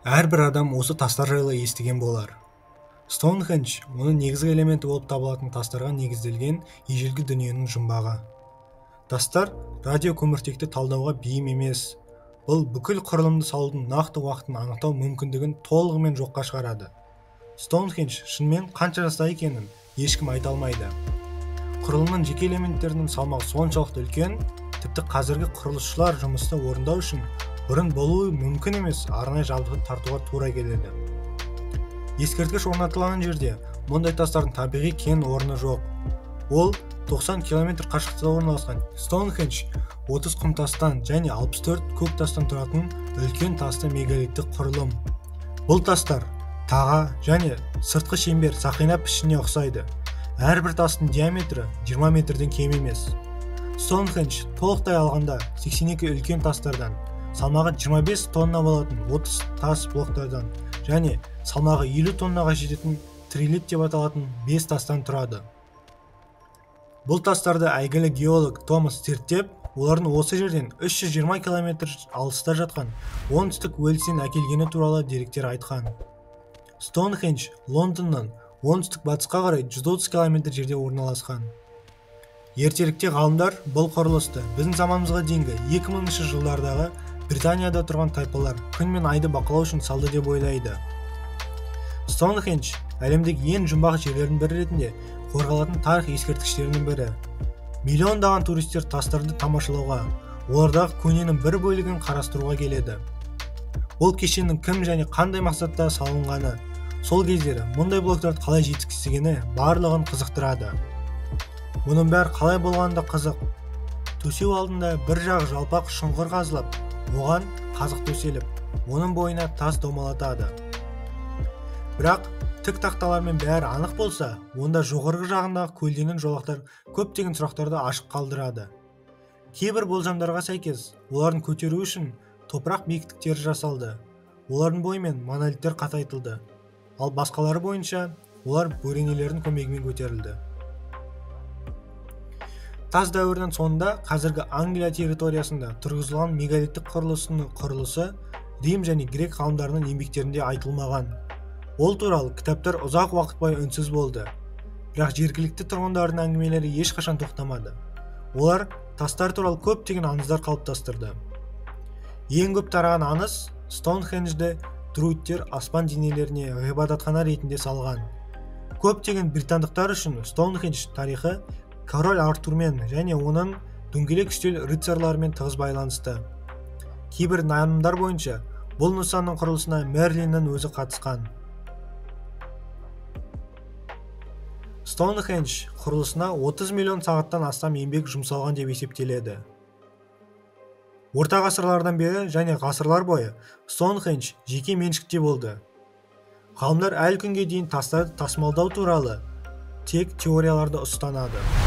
Әрбір адам осы тастар жайлы естіген болар. Стоунхендж оның негізгі элементі болып табылатын тастарға негізделген ежелгі дүниенің жұмбағы. Тастар радиокөміртекті талдауға бейім емес. Бұл бүкіл құрылымды салудың нақты уақытын анықтау мүмкіндігін толығымен жоққа шығарады. Стоунхендж шынымен қанша жаста екенін ешкім айта алмайды. Құрылымның жеке элементтерінің салмағы соншалықты үлкен, тіпті қазіргі құрылысшылар жұмысты орындау үшін бұрын болуы мүмкін емес арнайы жабдықты тартуға тура келеді. Ескерткіш орнатылған жерде мұндай тастардың табиғи кен орны жоқ. Ол 90 км қашықтықта орналасқан. Стоунхендж 30 құмтастан және 64 көк тастан тұратын үлкен тасты мегалиттік құрылым. Бұл тастар таға және сыртқы шеңбер сақина пішініне ұқсайды. Әрбір тастың диаметрі 20 метрден кем емес. Стоунхендж толықтай алғанда 82 үлкен тастардан, салмағы 25 тонна болатын 30 тас блоктардан және салмағы 50 тоннаға жететін трилит деп аталатын 5 тастан тұрады. Бұл тастарды әйгілі геолог Томас зерттеп, олардың осы жерден 320 км алыста жатқан оңтүстік Уэльстен әкелгені туралы деректер айтқан. Стоунхендж Лондоннан оңтүстік батысқа қарай 130 км жерде орналасқан. Ертеректе ғалымдар бұл құрылысты біздің заманымызға дейінгі 2000 жылдардағы Британияда тұрған тайпалар күн мен айды бақылау үшін салды деп ойлайды. Стоунхендж әлемдегі ең жұмбақ жерлердің бірі ретінде қорғалатын тарих ескерткіштерінің бірі. Миллиондаған туристер тастарды тамашалауға, олардағы көненің бір бөлігін қарастыруға келеді. Бұл кешеннің кім және қандай мақсатта салынғаны, сол кездері мұндай блоктарды қалай жеткізгені барлығын қызықтырады. Мұның бәрі қалай болғанда қызық. Төсеу алдында бір жағы жалпақ шұңғыр қазылып, оған қазық төселіп, оның бойына тас домалатады. Бірақ тік тақталармен бәрі анық болса, онда жоғарғы жағындағы көлденең жолақтар көптеген сұрақтарды ашық қалдырады. Кейбір болжамдарға сәйкес, олардың көтеру үшін топырақ биіктіктері жасалды. Олардың бойымен монолиттер қатайтылды. Ал басқалары бойынша олар бөренелердің көмегімен көтерілді. Тас дәуірінің соңында қазіргі Англия территориясында тұрғызылған мегалиттік құрылысы Рим және грек ғалымдарының еңбектерінде айтылмаған. Ол туралы кітаптар ұзақ уақыт бойы үнсіз болды. Бірақ жергілікті тұрғындардың әңгімелері ешқашан тоқтамады. Олар тастар туралы көптеген аңыздар қалыптастырды. Ең көп тараған аңыз Стоунхенджді друидтер аспан денелеріне ғибадатхана ретінде салған. Көптеген британдықтар үшін Стоунхендж тарихы король Артурмен және оның дөңгелек үстел рыцарьларымен тығыз байланысты. Кейбір нанымдар бойынша бұл нысанның құрылысына Мерлиннің өзі қатысқан. Стоунхендж құрылысына 30 миллион сағаттан астам еңбек жұмсалған деп есептеледі. Орта ғасырлардан бері және ғасырлар бойы Стоунхендж жеке меншікте болды. Ғалымдар әлі күнге дейін тастарды тасымалдау туралы тек теорияларды ұстанады.